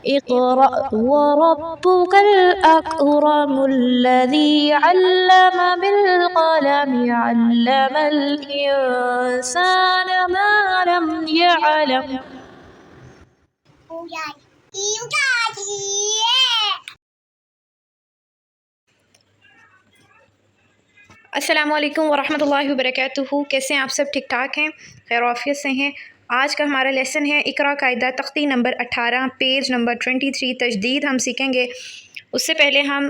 اقرأ وربك الأكرم الذي علم بالقلم علم الإنسان ما لم يعلم. السلام علیکم ورحمۃ اللہ وبرکاتہ. کیسے ہیں آپ سب؟ ٹھیک ٹھاک ہیں، خیر وعافیت سے ہیں؟ آج کا ہمارا لیسن ہے اقرا قاعدہ تختی نمبر 18 پیج نمبر 23 تجدید ہم سیکھیں گے. اس سے پہلے ہم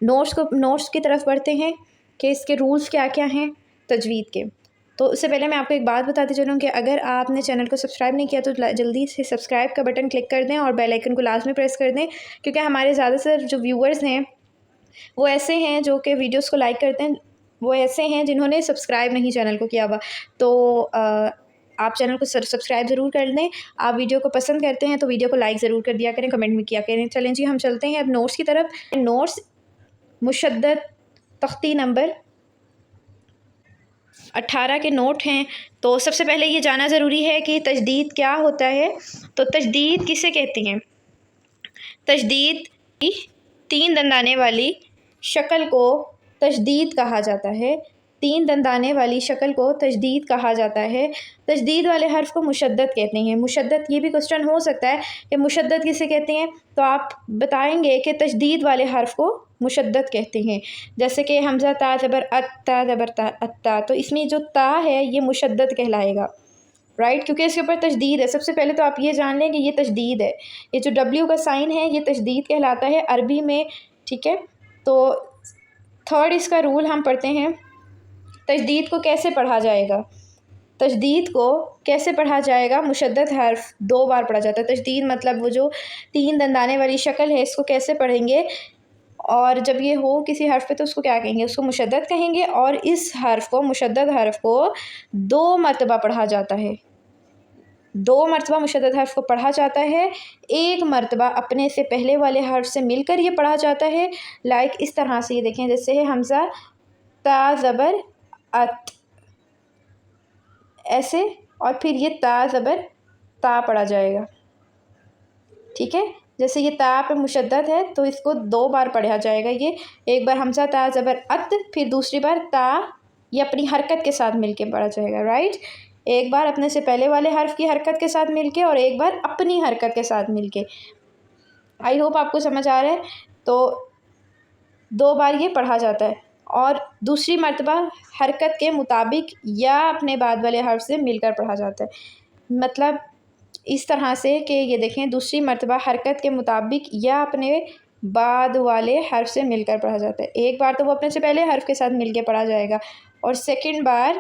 نوٹس کی طرف بڑھتے ہیں کہ اس کے رولز کیا کیا ہیں تجوید کے. تو اس سے پہلے میں آپ کو ایک بات بتاتی چلوں کہ اگر آپ نے چینل کو سبسکرائب نہیں کیا تو جلدی سے سبسکرائب کا بٹن کلک کر دیں اور بیل آئیکن کو لازمی پریس کر دیں، کیونکہ ہمارے زیادہ تر جو ویورز ہیں وہ ایسے ہیں جو کہ ویڈیوز کو لائک کرتے ہیں، وہ ایسے ہیں جنہوں نے سبسکرائب نہیں چینل کو کیا ہوا. تو آپ چینل کو سبسکرائب ضرور کر دیں. آپ ویڈیو کو پسند کرتے ہیں تو ویڈیو کو لائک ضرور کر دیا کریں، کمنٹ بھی کیا کریں. چلیں جی ہم چلتے ہیں اب نوٹس کی طرف. نوٹس مشدد تختی نمبر 18 کے نوٹ ہیں. تو سب سے پہلے یہ جاننا ضروری ہے کہ تجدید کیا ہوتا ہے. تو تجدید کسے کہتے ہیں؟ تجدید تین دندانے والی شکل کو تجدید کہا جاتا ہے. تین دندانے والی شکل کو تجدید کہا جاتا ہے. تجدید والے حرف کو مشدد کہتے ہیں. مشدد، یہ بھی کوسچن ہو سکتا ہے کہ مشدد کسے کہتے ہیں، تو آپ بتائیں گے کہ تجدید والے حرف کو مشدد کہتے ہیں. جیسے کہ حمزہ تا زبر ات، تا زبر تا اتا، تو اس میں جو تا ہے یہ مشدد کہلائے گا، رائٹ، کیونکہ اس کے اوپر تشدید ہے. سب سے پہلے تو آپ یہ جان لیں کہ یہ تشدید ہے. یہ جو ڈبلیو کا سائن ہے یہ تشدید کہلاتا ہے عربی میں، ٹھیک ہے. تو تھرڈ اس کا رول ہم پڑھتے ہیں. تجدید کو کیسے پڑھا جائے گا؟ تجدید کو کیسے پڑھا جائے گا؟ مشدد حرف 2 بار پڑھا جاتا ہے. تجدید مطلب وہ جو تین دندانے والی شکل ہے اس کو کیسے پڑھیں گے، اور جب یہ ہو کسی حرف پہ تو اس کو کیا کہیں گے؟ اس کو مشدد کہیں گے. اور اس حرف کو، مشدد حرف کو 2 مرتبہ پڑھا جاتا ہے. 2 مرتبہ مشدد حرف کو پڑھا جاتا ہے. ایک مرتبہ اپنے سے پہلے والے حرف سے مل کر یہ پڑھا جاتا ہے. لائک اس طرح سے، یہ دیکھیں جیسے ہے حمزہ تا زبر ات، ایسے، اور پھر یہ تا زبر تا پڑھا جائے گا، ٹھیک ہے. جیسے یہ تا پہ مشدد ہے تو اس کو 2 بار پڑھا جائے گا. یہ ایک بار حمزہ تا زبر ات، پھر دوسری بار تا، یہ اپنی حرکت کے ساتھ مل کے پڑھا جائے گا، رائٹ. ایک بار اپنے سے پہلے والے حرف کی حرکت کے ساتھ مل کے اور ایک بار اپنی حرکت کے ساتھ مل کے. آئی ہوپ آپ کو سمجھ آ رہا ہے. تو 2 بار یہ پڑھا جاتا ہے، اور دوسری مرتبہ حرکت کے مطابق یا اپنے بعد والے حرف سے مل کر پڑھا جاتا ہے. مطلب اس طرح سے کہ یہ دیکھیں دوسری مرتبہ حرکت کے مطابق یا اپنے بعد والے حرف سے مل کر پڑھا جاتا ہے. ایک بار تو وہ اپنے سے پہلے حرف کے ساتھ مل کے پڑھا جائے گا، اور سیکنڈ بار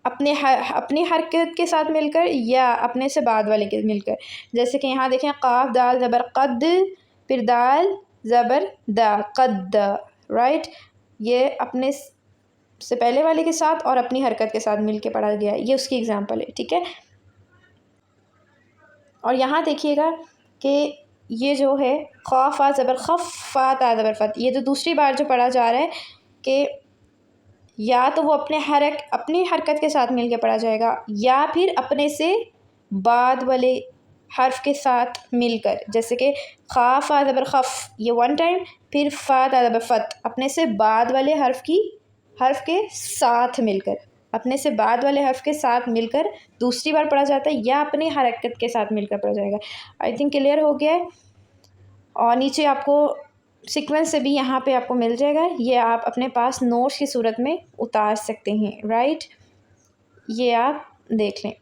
اپنی حرکت کے ساتھ مل کر یا اپنے سے بعد والے کے مل کر. جیسے کہ یہاں دیکھیں قاف دال زبر قد، پھر دال زبر دا، قد، رائٹ. یہ اپنے سے پہلے والے کے ساتھ اور اپنی حرکت کے ساتھ مل کے پڑھا گیا ہے. یہ اس کی اگزامپل ہے، ٹھیک ہے. اور یہاں دیکھیے گا کہ یہ جو ہے خا فا زبر خف، فا تا زبر فت، یہ جو دوسری بار جو پڑھا جا رہا ہے کہ یا تو وہ اپنی حرکت کے ساتھ مل کے پڑھا جائے گا، یا پھر اپنے سے بعد والے حرف کے ساتھ مل کر. جیسے کہ خا فا زبر خف، یہ 1 ٹائم، پھر فا تا زبر فت، اپنے سے بعد والے حرف کے ساتھ مل کر، اپنے سے بعد والے حرف کے ساتھ مل کر دوسری بار پڑھا جاتا ہے، یا اپنی حرکت کے ساتھ مل کر پڑھا جائے گا. آئی تھنک کلیئر ہو گیا ہے. اور نیچے آپ کو سیکوینس سے بھی یہاں پہ آپ کو مل جائے گا، یہ آپ اپنے پاس نوٹس کی صورت میں اتار سکتے ہیں، رائٹ. یہ آپ دیکھ لیں.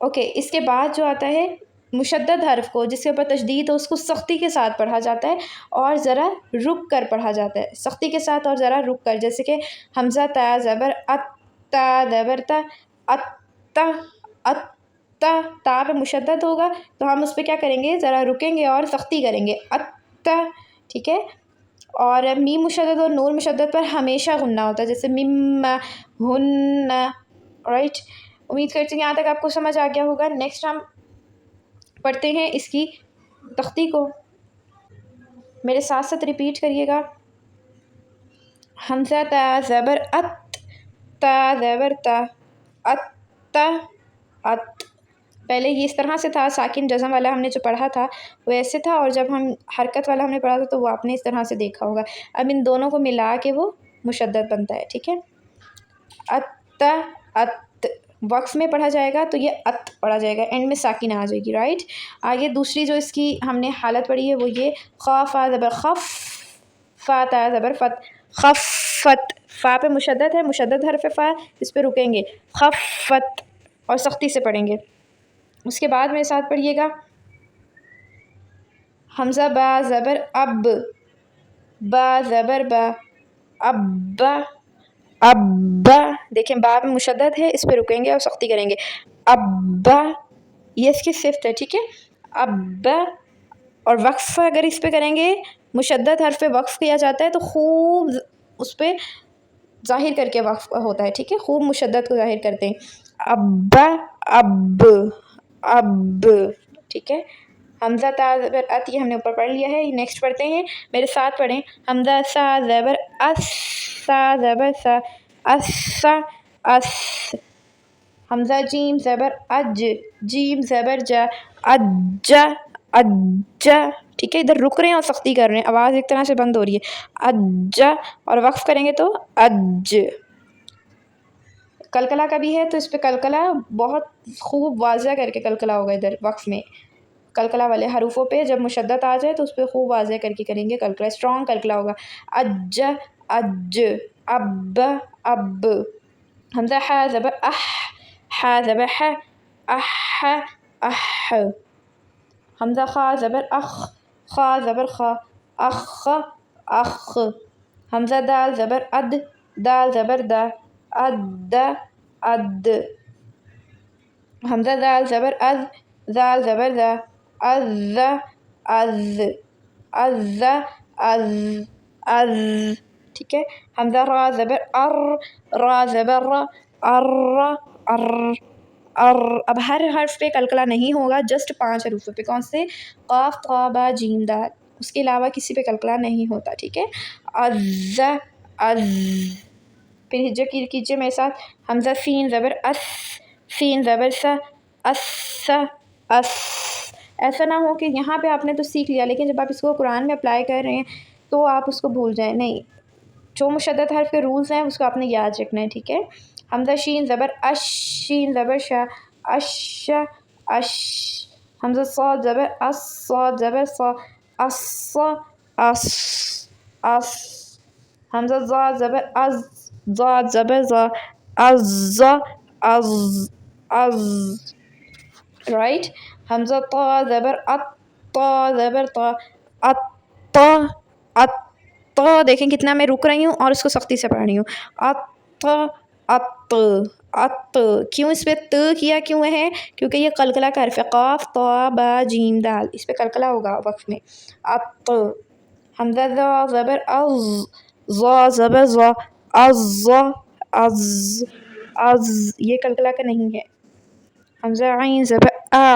اوکے، اس کے بعد جو آتا ہے مشدد حرف کو، جس کے اوپر تشدید ہو، اس کو سختی کے ساتھ پڑھا جاتا ہے اور ذرا رک کر پڑھا جاتا ہے. سختی کے ساتھ اور ذرا رک کر. جیسے کہ حمزہ تا زبر ات، تا زبر تا، اتا، اتا، تا پہ مشدد ہوگا تو ہم اس پہ کیا کریں گے؟ ذرا رکیں گے اور سختی کریں گے، اتا، ٹھیک ہے. اور میم مشدد اور نون مشدد پر ہمیشہ غنہ ہوتا ہے، جیسے مم ہن، رائٹ. امید کرتی ہوں یہاں تک آپ کو سمجھ آ گیا ہوگا. نیکسٹ ہم پڑھتے ہیں اس کی تختی کو. میرے ساتھ ساتھ ریپیٹ کریے گا. حمزہ تا زبر ات، تا زبر تا، اتا، ات. پہلے یہ اس طرح سے تھا، ساکن جزم والا ہم نے جو پڑھا تھا وہ ایسے تھا، اور جب ہم حرکت والا ہم نے پڑھا تھا تو وہ آپ نے اس طرح سے دیکھا ہوگا۔ اب ان دونوں کو ملا کے وہ مشدد بنتا ہے، ٹھیک ہے۔ ات ات وقف میں پڑھا جائے گا تو یہ ات پڑھا جائے گا، اینڈ میں ساکن آ جائے گی، رائٹ۔ آگے دوسری جو اس کی ہم نے حالت پڑھی ہے وہ یہ خا فا زبر خف، فا تا زبر فت، خفت، فا پہ مشدد ہے، مشدد حرف فا، اس پہ رکیں گے، خفت، اور سختی سے پڑھیں گے۔ اس کے بعد میرے ساتھ پڑھیے گا حمزہ با زبر اب، با زبر با، اب، اب، دیکھیں با پہ مشدد ہے، اس پہ رکیں گے اور سختی کریں گے، اب، یہ اس کی صفت ہے، ٹھیک ہے، اب، اور وقف اگر اس پہ کریں گے، مشدد حرف پہ وقف کیا جاتا ہے تو خوب اس پہ ظاہر کر کے وقف ہوتا ہے، ٹھیک ہے، خوب مشدد کو ظاہر کرتے ہیں، اب، اب، اب، ٹھیک ہے۔ حمزہ تا زبر ات یہ ہم نے اوپر پڑھ لیا ہے، نیکسٹ پڑھتے ہیں، میرے ساتھ پڑھیں، حمزہ سا زبر اس، سا زبر سا، اس، اس، حمزہ جیم زبر اج، جیم زبر جا، اج، اج، ٹھیک ہے، ادھر رک رہے ہیں اور سختی کر رہے ہیں، آواز ایک طرح سے بند ہو رہی ہے، اج، اور وقف کریں گے تو اج۔ کلکلا کا بھی ہے تو اس پہ کلکلا بہت خوب واضح کر کے کلکلا ہوگا، ادھر وقف میں کلکلا والے حروفوں پہ جب مشدد آ جائے تو اس پہ خوب واضح کر کے کریں گے کلکلا، اسٹرانگ کلکلا ہوگا، اج، اج، اب، اب، حمزہ حا زبر اح، حا زبر ح، اح، اح، حمزہ خا زبر اخ، خا زبر خا، اخ، اخ، حمزہ دال زبر اد، دال زبر دا، اد، اد، حمزہ دال زبر از، دال زبر دا، از، از، از، از، از، ٹھیک ہے۔ حمزہ را زبر ار، را زبر را، ار، ار، ار، اب ہر حرف پہ کلکلا نہیں ہوگا، جسٹ 5 حروفوں پہ، کون سے؟ قاف طا با جیم دال، اس کے علاوہ کسی پہ کلکلا نہیں ہوتا، ٹھیک ہے۔ از، از، پھر ہجا کیجیے میرے ساتھ، حمزہ سین زبر اس، سین زبر سا، اس، اس، ایسا نہ ہو کہ یہاں پہ آپ نے تو سیکھ لیا لیکن جب آپ اس کو قرآن میں اپلائی کر رہے ہیں تو آپ اس کو بھول جائیں، نہیں، جو مشدد حرف کے رولز ہیں اس کو آپ نے یاد رکھنا ہے، ٹھیک ہے۔ حمزہ شین زبر اش، شین زبر شا، اش، اش، حمزہ صاد زبر اس، صاد زبر صا، اس، اس، اس، حمزہ زاد زبر از، زاد زبر زا، از، از، از، رائٹ۔ حمزہ طا زبر ات، طا زبر طا، ات، ات، دیکھیں کتنا میں رک رہی ہوں اور اس کو سختی سے پڑھ رہی ہوں، ات، ات، ات، کیوں اس پہ ت کیا کیوں ہے؟ کیونکہ یہ قلقلہ کا حرف ہے، قاف طا با جیم دال، اس پہ قلقلہ ہوگا وقف میں، ات۔ حمزہ ذا زبر از، ذا زبر ذا، از، از، از، یہ قلقلہ کا نہیں ہے۔ حمزہ عین زبر آ،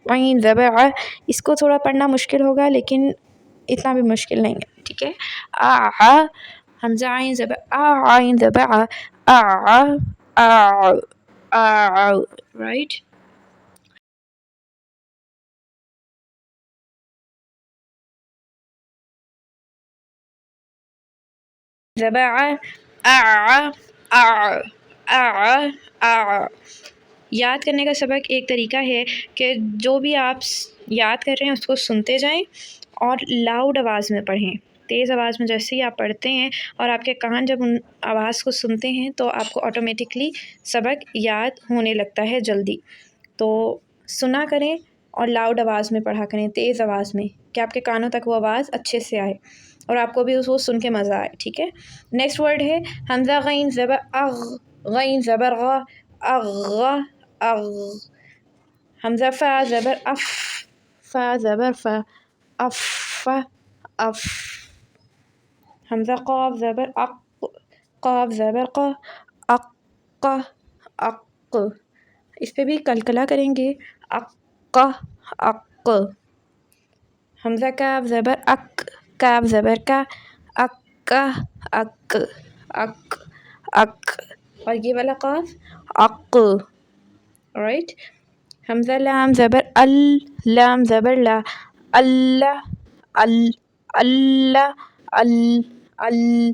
عین زبر آ، اس کو تھوڑا پڑھنا مشکل ہوگا لیکن اتنا بھی مشکل نہیں ہے، ٹھیک ہے۔ آ، حمزہ عین زبر آ، عین زبر آ، آ، آ، آ، رائٹ۔ زبر آ، آ، آ، آ، یاد کرنے کا سبق ایک طریقہ ہے کہ جو بھی آپ یاد کر رہے ہیں اس کو سنتے جائیں اور لاؤڈ آواز میں پڑھیں، تیز آواز میں جیسے ہی آپ پڑھتے ہیں اور آپ کے کان جب ان آواز کو سنتے ہیں تو آپ کو آٹومیٹکلی سبق یاد ہونے لگتا ہے جلدی، تو سنا کریں اور لاؤڈ آواز میں پڑھا کریں، تیز آواز میں، کہ آپ کے کانوں تک وہ آواز اچھے سے آئے اور آپ کو بھی اس کو سن کے مزہ آئے، ٹھیک ہے۔ نیکسٹ ورڈ ہے حمزہ غین زبر اغ، غین زبر غ، اغ، اغ، حمزہ فا زبر اف، فا زبر فا، اف، اف، حمزہ قاف زبر اق، قاف زبر ق، اق، اق، اس پہ بھی کلکلا کریں گے، اق، اق، حمزہ کاف زبر اک، کاف زبر کا، اک، اک، اک، اک، اور یہ والا قاف اق، رائٹ۔ حمزہ لام زبر ال، لام زبر لا، اللہ، ال، اللہ، ال، ال۔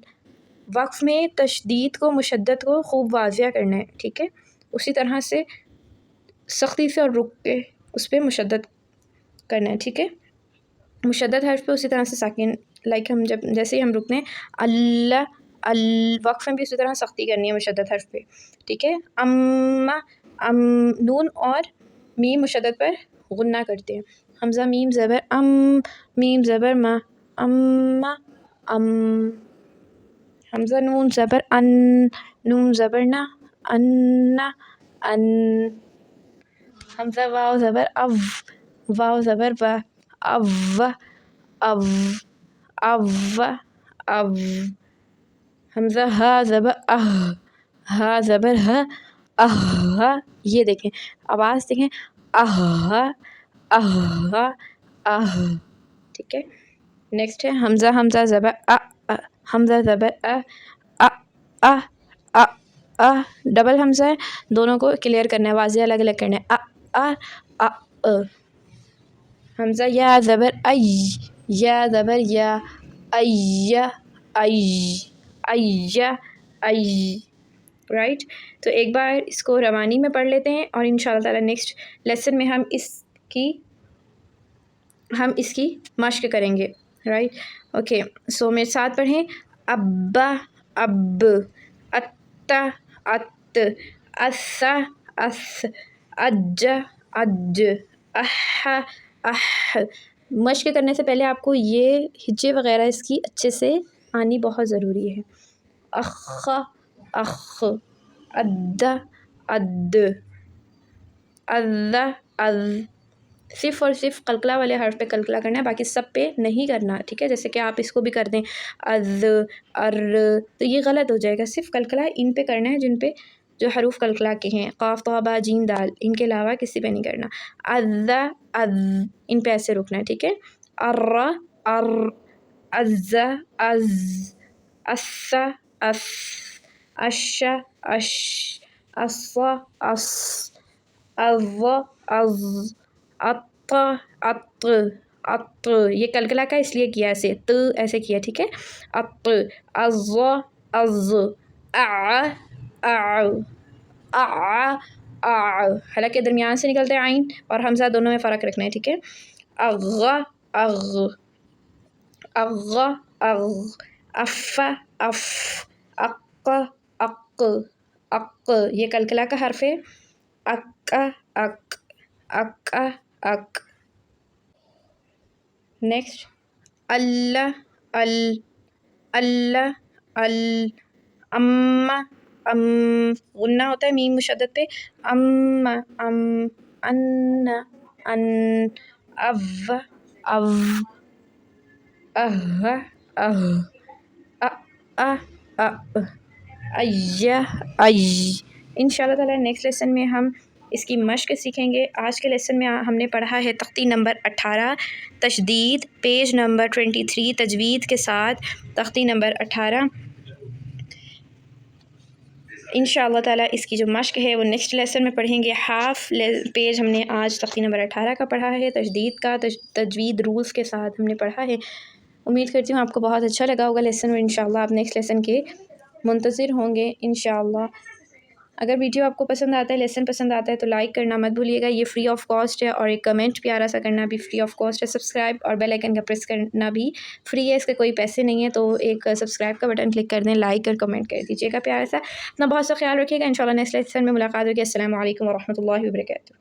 وقف میں تشدید کو، مشدد کو خوب واضح کرنا ہے، ٹھیک ہے، اسی طرح سے سختی سے اور رک کے اس پہ مشدد کرنا ہے، ٹھیک ہے، مشدد حرف پہ اسی طرح سے ساکن، لائک ہم جیسے ہی ہم رکنے ہیں اللہ، وقف میں بھی اسی طرح سختی کرنی ہے مشدد حرف پہ، ٹھیک ہے۔ نون اور میم مشدد پر غنہ کرتے ہیں، حمزہ میم زبر ام، میم زبر ما، اما، ام۔ حمزہ نون زبر ان، نون زبر نا، انا، ان۔ حمزہ واو زبر او، واو زبر و، او، او، او، او۔ حمزہ ہا زبر اہ، ہا زبر ہ، اہ، یہ دیکھیں آواز دیکھیں، اہ، اہ، اہ، ٹھیک ہے۔ نیکسٹ ہے حمزہ زبر ا، حمزہ زبر ا، ا، ا، ا، ڈبل حمزہ ہے، دونوں کو کلیئر کرنا ہے، واضح الگ الگ کرنا ہے، ا، حمزہ یا زبر ای، یا زبر یا، ای، ای، ای، ای، رائٹ۔ تو ایک بار اس کو روانی میں پڑھ لیتے ہیں اور ان شاء اللہ تعالیٰ نیکسٹ لیسن میں ہم اس کی مشق کریں گے، رائٹ، اوکے۔ سو میرے ساتھ پڑھیں، ابا، اب، اتا، ات، اس، اس، اج، اج، اح، اح۔ مشق کرنے سے پہلے آپ کو یہ ہجے وغیرہ اس کی اچھے سے آنی بہت ضروری ہے، اخ، اخ، اد، اد، اذ، اذ۔ صرف اور صرف قلقلہ والے حرف پہ قلقلہ کرنا ہے، باقی سب پہ نہیں کرنا، ٹھیک ہے، جیسے کہ آپ اس کو بھی کر دیں از، ار، تو یہ غلط ہو جائے گا، صرف قلقلہ ان پہ کرنا ہے جن پہ جو حروف قلقلہ کے ہیں، قاف طا با جیم دال، ان کے علاوہ کسی پہ نہیں کرنا، از، از، ان پہ ایسے رکنا ہے، ٹھیک ہے، ار، ار، از، از، اس، اس، اش، اش، اس، اس، از، از، اط، اط، اط۔ یہ قلقلہ کا اس لیے کیا ایسے، ایسے کیا، ٹھیک ہے، اط، از، از، اع، اع، اع، اع۔ حالانکہ درمیان سے نکلتے ہیں عین اور حمزہ، دونوں میں فرق رکھنا ہے، ٹھیک ہے، اغ، اغ، اغ، اغ، اف، اف، اق، اق، اق۔ یہ قلقلہ کا حرف ہے، اک، اک، اک، اک۔ نیکسٹ اللہ، ال، اللہ، ال، ام، ام، غنہ ہوتا ہے میم مشدد پہ، ام، ام، ان، ان، او، او، اہ، اہ، ای، ای۔ ان شاء اللہ تعالیٰ نیکسٹ لیسن میں ہم اس کی مشق سیکھیں گے۔ آج کے لیسن میں ہم نے پڑھا ہے تختی نمبر 18 تشدید، پیج نمبر 23 تجوید کے ساتھ تختی نمبر 18۔ ان شاء اللہ تعالیٰ اس کی جو مشق ہے وہ نیکسٹ لیسن میں پڑھیں گے۔ ہاف پیج ہم نے آج تختی نمبر 18 کا پڑھا ہے، تجدید کا، تجوید رولز کے ساتھ ہم نے پڑھا ہے۔ امید کرتی ہوں آپ کو بہت اچھا لگا ہوگا لیسن، اور انشاءاللہ آپ نیکسٹ لیسن کے منتظر ہوں گے انشاءاللہ۔ اگر ویڈیو آپ کو پسند آتا ہے، لیسن پسند آتا ہے تو لائک کرنا مت بھولیے گا، یہ فری آف کاسٹ ہے، اور ایک کمنٹ پیارا سا کرنا بھی فری آف کاسٹ ہے، سبسکرائب اور بیل آئکن کا پریس کرنا بھی فری ہے، اس کے کوئی پیسے نہیں ہیں، تو ایک سبسکرائب کا بٹن کلک کر دیں، لائک اور کمنٹ کر دیجیے گا پیارا سا۔ اپنا بہت سا خیال رکھیے گا، انشاءاللہ نیکسٹ لیسن میں ملاقات ہوگی۔ السلام علیکم ورحمۃ اللہ وبرکاتہ۔